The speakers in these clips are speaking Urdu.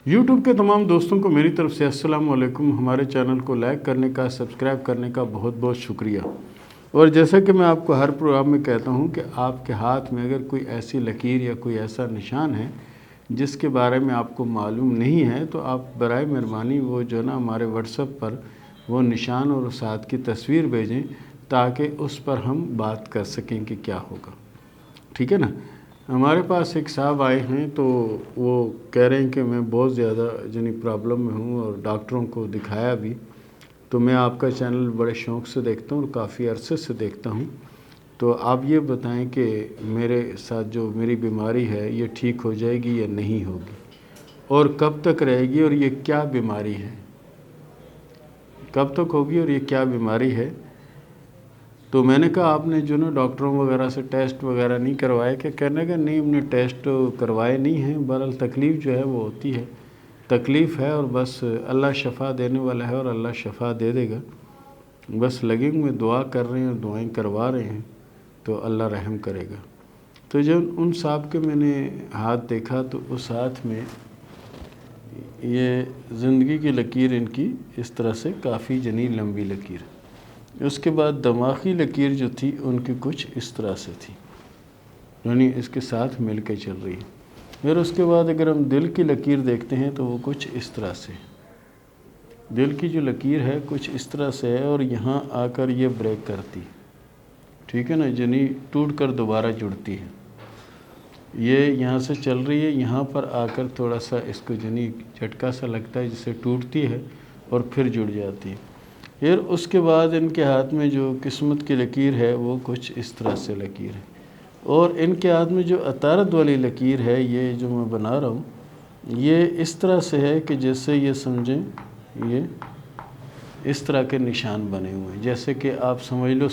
YouTube کے تمام دوستوں کو میری طرف سے السلام علیکم۔ ہمارے چینل کو لائک کرنے کا، سبسکرائب کرنے کا بہت بہت شکریہ۔ اور جیسا کہ میں آپ کو ہر پروگرام میں کہتا ہوں کہ آپ کے ہاتھ میں اگر کوئی ایسی لکیر یا کوئی ایسا نشان ہے جس کے بارے میں آپ کو معلوم نہیں ہے، تو آپ برائے مہربانی وہ جو نا ہمارے واٹس ایپ پر وہ نشان اور اس ہاتھ کی تصویر بھیجیں تاکہ اس پر ہم بات کر سکیں کہ کیا ہوگا، ٹھیک ہے نا۔ ہمارے پاس ایک صاحب آئے ہیں تو وہ کہہ رہے ہیں کہ میں بہت زیادہ پرابلم میں ہوں اور ڈاکٹروں کو دکھایا بھی، تو میں آپ کا چینل بڑے شوق سے دیکھتا ہوں اور کافی عرصے سے دیکھتا ہوں، تو آپ یہ بتائیں کہ میرے ساتھ جو میری بیماری ہے یہ ٹھیک ہو جائے گی یا نہیں ہوگی، اور کب تک رہے گی، اور یہ کیا بیماری ہے، کب تک ہوگی اور یہ کیا بیماری ہے۔ تو میں نے کہا آپ نے جو نا ڈاکٹروں وغیرہ سے ٹیسٹ وغیرہ نہیں کروائے؟ کہ کہنے کا نہیں، ہم نے ٹیسٹ کروائے نہیں ہیں، بہرحال تکلیف جو ہے وہ ہوتی ہے، تکلیف ہے، اور بس اللہ شفا دینے والا ہے اور اللہ شفا دے دے گا، بس لگے ہوئے دعا کر رہے ہیں اور دعائیں کروا رہے ہیں تو اللہ رحم کرے گا۔ تو جب ان صاحب کے میں نے ہاتھ دیکھا تو اس ہاتھ میں یہ زندگی کی لکیر ان کی اس طرح سے کافی لمبی لکیر، اس کے بعد دماغی لکیر جو تھی ان کی کچھ اس طرح سے تھی، یعنی اس کے ساتھ مل کے چل رہی ہے۔ پھر اس کے بعد اگر ہم دل کی لکیر دیکھتے ہیں تو وہ کچھ اس طرح سے، دل کی جو لکیر ہے کچھ اس طرح سے ہے، اور یہاں آ کر یہ بریک کرتی، ٹھیک ہے نا، یعنی ٹوٹ کر دوبارہ جڑتی ہے۔ یہ یہاں سے چل رہی ہے، یہاں پر آ کر تھوڑا سا اس کو جھٹکا سا لگتا ہے جسے ٹوٹتی ہے اور پھر جڑ جاتی ہے۔ پھر اس کے بعد ان کے ہاتھ میں جو قسمت کی لکیر ہے وہ کچھ اس طرح سے لکیر ہے، اور ان کے ہاتھ میں جو عطارد والی لکیر ہے یہ جو میں بنا رہا ہوں یہ اس طرح سے ہے کہ جیسے یہ سمجھیں یہ اس طرح کے نشان بنے ہوئے ہیں، جیسے کہ آپ سمجھ لو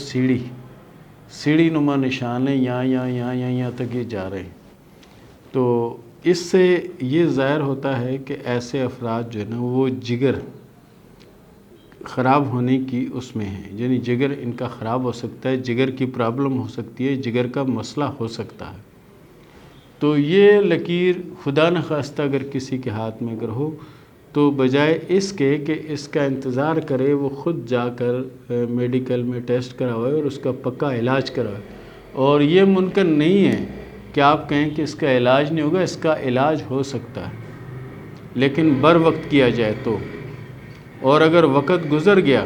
سیڑھی نما نشان ہے، یہاں تک یہ جا رہے ہیں۔ تو اس سے یہ ظاہر ہوتا ہے کہ ایسے افراد جو ہے نا وہ جگر خراب ہونے کی اس میں ہیں، یعنی جگر ان کا خراب ہو سکتا ہے، جگر کی پرابلم ہو سکتی ہے، جگر کا مسئلہ ہو سکتا ہے۔ تو یہ لکیر خدا نخواستہ اگر کسی کے ہاتھ میں اگر ہو تو بجائے اس کے کہ اس کا انتظار کرے، وہ خود جا کر میڈیکل میں ٹیسٹ کروائے اور اس کا پکا علاج کروائے۔ اور یہ ممکن نہیں ہے کہ آپ کہیں کہ اس کا علاج نہیں ہوگا، اس کا علاج ہو سکتا ہے لیکن بر وقت کیا جائے تو، اور اگر وقت گزر گیا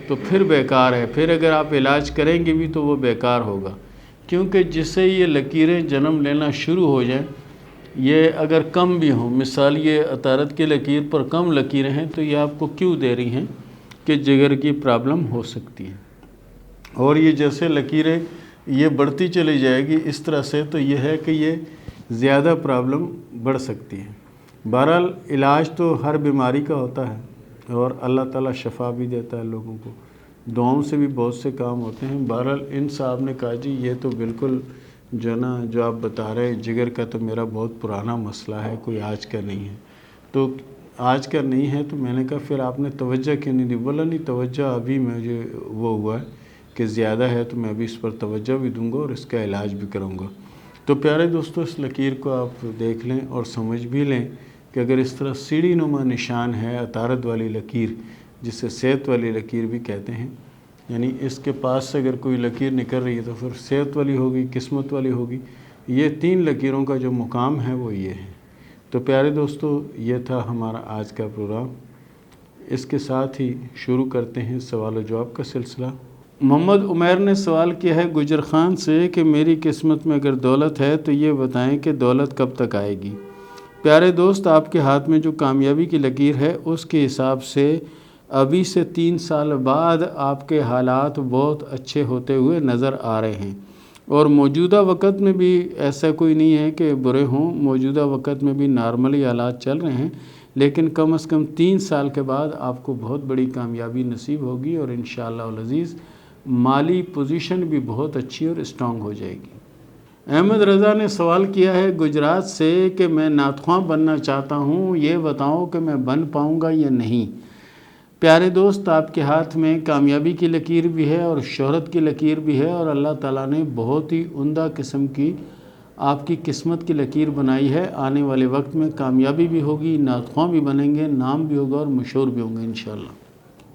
تو پھر بیکار ہے، پھر اگر آپ علاج کریں گے بھی تو وہ بیکار ہوگا، کیونکہ جس سے یہ لکیریں جنم لینا شروع ہو جائیں، یہ اگر کم بھی ہوں، مثال یہ عطارد کی لکیر پر کم لکیریں ہیں تو یہ آپ کو کیوں دے رہی ہیں کہ جگر کی پرابلم ہو سکتی ہے، اور یہ جیسے لکیریں یہ بڑھتی چلی جائے گی اس طرح سے تو یہ ہے کہ یہ زیادہ پرابلم بڑھ سکتی ہے۔ بہرحال علاج تو ہر بیماری کا ہوتا ہے اور اللہ تعالیٰ شفا بھی دیتا ہے لوگوں کو، دعاؤں سے بھی بہت سے کام ہوتے ہیں۔ بہرحال ان صاحب نے کہا جی یہ تو بالکل جو آپ بتا رہے ہیں جگر کا تو میرا بہت پرانا مسئلہ ہے، کوئی آج کا نہیں ہے۔ تو آج کا نہیں ہے تو میں نے کہا پھر آپ نے توجہ کیوں نہیں دی؟ بولا نہیں توجہ ابھی مجھے وہ ہوا ہے کہ زیادہ ہے تو میں ابھی اس پر توجہ بھی دوں گا اور اس کا علاج بھی کروں گا۔ تو پیارے دوستو اس لکیر کو آپ دیکھ لیں اور سمجھ بھی لیں کہ اگر اس طرح سیڑھی نما نشان ہے، عطارد والی لکیر جسے صحت والی لکیر بھی کہتے ہیں، یعنی اس کے پاس سے اگر کوئی لکیر نکل رہی ہے تو پھر صحت والی ہوگی، قسمت والی ہوگی۔ یہ تین لکیروں کا جو مقام ہے وہ یہ ہے۔ تو پیارے دوستو یہ تھا ہمارا آج کا پروگرام، اس کے ساتھ ہی شروع کرتے ہیں سوال و جواب کا سلسلہ۔ محمد عمیر نے سوال کیا ہے گجر خان سے کہ میری قسمت میں اگر دولت ہے تو یہ بتائیں کہ دولت کب تک آئے گی۔ پیارے دوست آپ کے ہاتھ میں جو کامیابی کی لکیر ہے اس کے حساب سے ابھی سے 3 سال بعد آپ کے حالات بہت اچھے ہوتے ہوئے نظر آ رہے ہیں، اور موجودہ وقت میں بھی ایسا کوئی نہیں ہے کہ برے ہوں، موجودہ وقت میں بھی نارملی حالات چل رہے ہیں، لیکن کم از کم 3 سال کے بعد آپ کو بہت بڑی کامیابی نصیب ہوگی، اور انشاءاللہ العزیز مالی پوزیشن بھی بہت اچھی اور اسٹرانگ ہو جائے گی۔ احمد رضا نے سوال کیا ہے گجرات سے کہ میں نعت خواں بننا چاہتا ہوں، یہ بتاؤ کہ میں بن پاؤں گا یا نہیں۔ پیارے دوست آپ کے ہاتھ میں کامیابی کی لکیر بھی ہے اور شہرت کی لکیر بھی ہے، اور اللہ تعالیٰ نے بہت ہی عمدہ قسم کی آپ کی قسمت کی لکیر بنائی ہے، آنے والے وقت میں کامیابی بھی ہوگی، نعت خواں بھی بنیں گے، نام بھی ہوگا اور مشہور بھی ہوں گے انشاءاللہ۔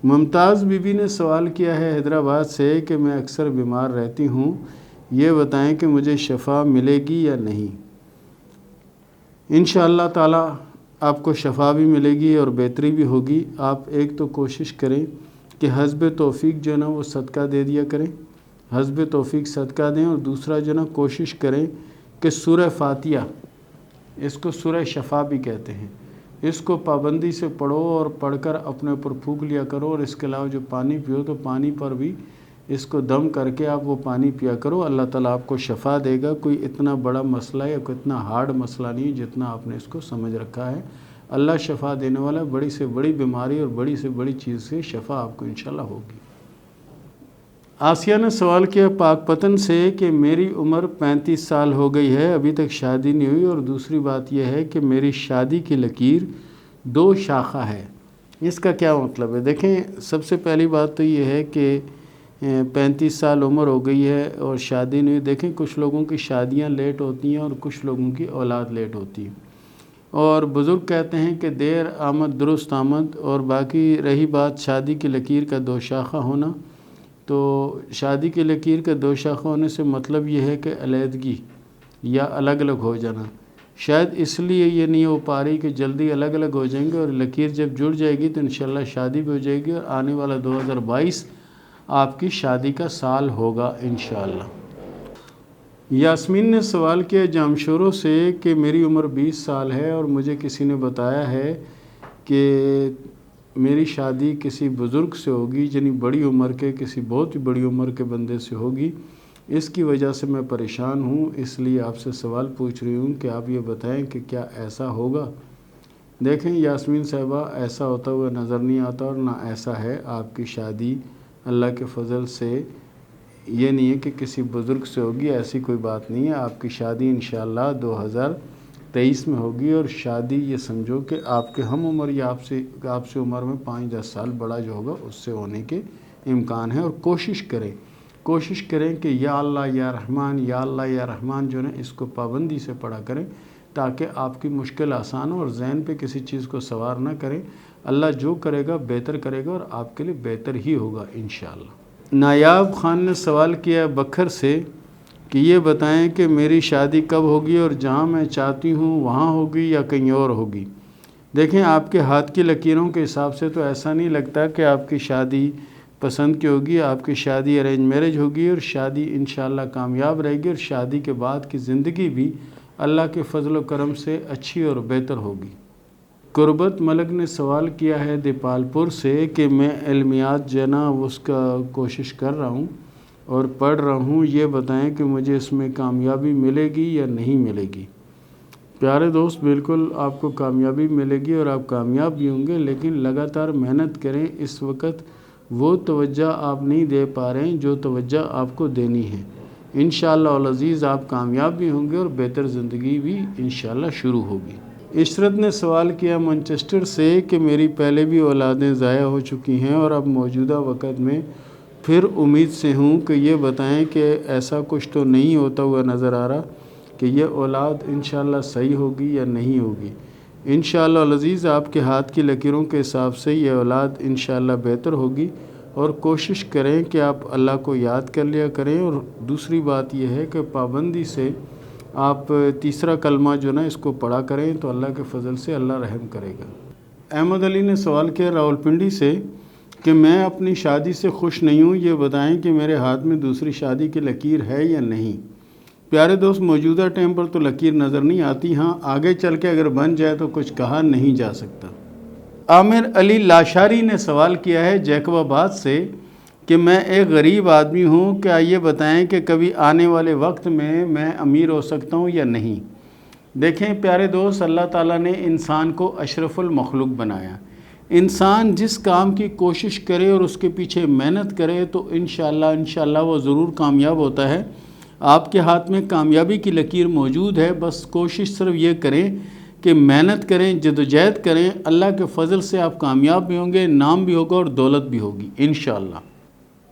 ممتاز بی بی نے سوال کیا ہے حیدرآباد سے کہ میں اکثر بیمار رہتی ہوں، یہ بتائیں کہ مجھے شفا ملے گی یا نہیں؟ انشاءاللہ تعالی آپ کو شفا بھی ملے گی اور بہتری بھی ہوگی۔ آپ ایک تو کوشش کریں کہ حسب توفیق جو ہے نا وہ صدقہ دے دیا کریں، حسب توفیق صدقہ دیں، اور دوسرا جو ہے نا کوشش کریں کہ سورہ فاتحہ، اس کو سورہ شفا بھی کہتے ہیں، اس کو پابندی سے پڑھو اور پڑھ کر اپنے اوپر پھونک لیا کرو، اور اس کے علاوہ جو پانی پیو تو پانی پر بھی اس کو دم کر کے آپ وہ پانی پیا کرو، اللہ تعالیٰ آپ کو شفا دے گا۔ کوئی اتنا بڑا مسئلہ یا کوئی اتنا ہارڈ مسئلہ نہیں جتنا آپ نے اس کو سمجھ رکھا ہے۔ اللہ شفا دینے والا، بڑی سے بڑی بیماری اور بڑی سے بڑی چیز سے شفا آپ کو انشاءاللہ ہوگی۔ آسیہ نے سوال کیا پاک پتن سے کہ میری عمر 35 سال ہو گئی ہے، ابھی تک شادی نہیں ہوئی، اور دوسری بات یہ ہے کہ میری شادی کی لکیر 2 شاخہ ہے، اس کا کیا مطلب ہے؟ دیکھیں، سب سے پہلی بات تو یہ ہے کہ 35 سال عمر ہو گئی ہے اور شادی نہیں ہوئی۔ دیکھیں، کچھ لوگوں کی شادیاں لیٹ ہوتی ہیں اور کچھ لوگوں کی اولاد لیٹ ہوتی ہے، اور بزرگ کہتے ہیں کہ دیر آمد درست آمد۔ اور باقی رہی بات شادی کی لکیر کا 2 شاخہ ہونا، تو شادی کی لکیر کا 2 شاخہ ہونے سے مطلب یہ ہے کہ علیحدگی یا الگ الگ ہو جانا۔ شاید اس لیے یہ نہیں ہو پا رہی کہ جلدی الگ الگ ہو جائیں گے، اور لکیر جب جڑ جائے گی تو انشاءاللہ شادی بھی ہو جائے گی، اور آنے والا 2022 آپ کی شادی کا سال ہوگا انشاءاللہ۔ یاسمین نے سوال کیا جامشوروں سے کہ میری عمر 20 سال ہے اور مجھے کسی نے بتایا ہے کہ میری شادی کسی بزرگ سے ہوگی، یعنی بڑی عمر کے، کسی بہت ہی بڑی عمر کے بندے سے ہوگی، اس کی وجہ سے میں پریشان ہوں، اس لیے آپ سے سوال پوچھ رہی ہوں کہ آپ یہ بتائیں کہ کیا ایسا ہوگا؟ دیکھیں یاسمین صاحبہ، ایسا ہوتا ہوا نظر نہیں آتا اور نہ ایسا ہے۔ آپ کی شادی اللہ کے فضل سے یہ نہیں ہے کہ کسی بزرگ سے ہوگی، ایسی کوئی بات نہیں ہے۔ آپ کی شادی انشاءاللہ 2023 میں ہوگی، اور شادی یہ سمجھو کہ آپ کے ہم عمر یا آپ سے عمر میں 5-10 سال بڑا جو ہوگا اس سے ہونے کے امکان ہیں۔ اور کوشش کریں کہ یا اللہ یا رحمان، یا اللہ یا رحمان جو ہے اس کو پابندی سے پڑھا کریں، تاکہ آپ کی مشکل آسان ہو اور ذہن پہ کسی چیز کو سوار نہ کریں۔ اللہ جو کرے گا بہتر کرے گا، اور آپ کے لیے بہتر ہی ہوگا انشاءاللہ۔ نایاب خان نے سوال کیا بکھر سے کہ یہ بتائیں کہ میری شادی کب ہوگی، اور جہاں میں چاہتی ہوں وہاں ہوگی یا کہیں اور ہوگی؟ دیکھیں، آپ کے ہاتھ کی لکیروں کے حساب سے تو ایسا نہیں لگتا کہ آپ کی شادی پسند کی ہوگی۔ آپ کی شادی ارینج میرج ہوگی، اور شادی انشاءاللہ کامیاب رہے گی، اور شادی کے بعد کی زندگی بھی اللہ کے فضل و کرم سے اچھی اور بہتر ہوگی۔ قربت ملک نے سوال کیا ہے دیپال پور سے کہ میں علمیات جنا اس کا کوشش کر رہا ہوں اور پڑھ رہا ہوں، یہ بتائیں کہ مجھے اس میں کامیابی ملے گی یا نہیں ملے گی؟ پیارے دوست، بالکل آپ کو کامیابی ملے گی اور آپ کامیاب بھی ہوں گے، لیکن لگاتار محنت کریں۔ اس وقت وہ توجہ آپ نہیں دے پا رہے ہیں جو توجہ آپ کو دینی ہے۔ انشاءاللہ العزیز آپ کامیاب بھی ہوں گے اور بہتر زندگی بھی انشاءاللہ شروع ہوگی۔ عشرت نے سوال کیا مانچسٹر سے کہ میری پہلے بھی اولادیں ضائع ہو چکی ہیں اور اب موجودہ وقت میں پھر امید سے ہوں، کہ یہ بتائیں کہ ایسا کچھ تو نہیں ہوتا ہوا نظر آ رہا کہ یہ اولاد انشاءاللہ صحیح ہوگی یا نہیں ہوگی؟ انشاءاللہ العزیز آپ کے ہاتھ کی لکیروں کے حساب سے یہ اولاد انشاءاللہ بہتر ہوگی، اور کوشش کریں کہ آپ اللہ کو یاد کر لیا کریں۔ اور دوسری بات یہ ہے کہ پابندی سے آپ تیسرا کلمہ جو نا اس کو پڑھا کریں، تو اللہ کے فضل سے اللہ رحم کرے گا۔ احمد علی نے سوال کیا راولپنڈی سے کہ میں اپنی شادی سے خوش نہیں ہوں، یہ بتائیں کہ میرے ہاتھ میں دوسری شادی کی لکیر ہے یا نہیں؟ پیارے دوست، موجودہ ٹائم پر تو لکیر نظر نہیں آتی، ہاں آگے چل کے اگر بن جائے تو کچھ کہا نہیں جا سکتا۔ عامر علی لاشاری نے سوال کیا ہے جیکب آباد سے کہ میں ایک غریب آدمی ہوں، کیا یہ بتائیں کہ کبھی آنے والے وقت میں امیر ہو سکتا ہوں یا نہیں؟ دیکھیں پیارے دوست، اللہ تعالیٰ نے انسان کو اشرف المخلوق بنایا۔ انسان جس کام کی کوشش کرے اور اس کے پیچھے محنت کرے تو انشاءاللہ وہ ضرور کامیاب ہوتا ہے۔ آپ کے ہاتھ میں کامیابی کی لکیر موجود ہے، بس کوشش صرف یہ کریں کہ محنت کریں، جدوجہد کریں، اللہ کے فضل سے آپ کامیاب بھی ہوں گے، نام بھی ہوگا اور دولت بھی ہوگی انشاءاللہ۔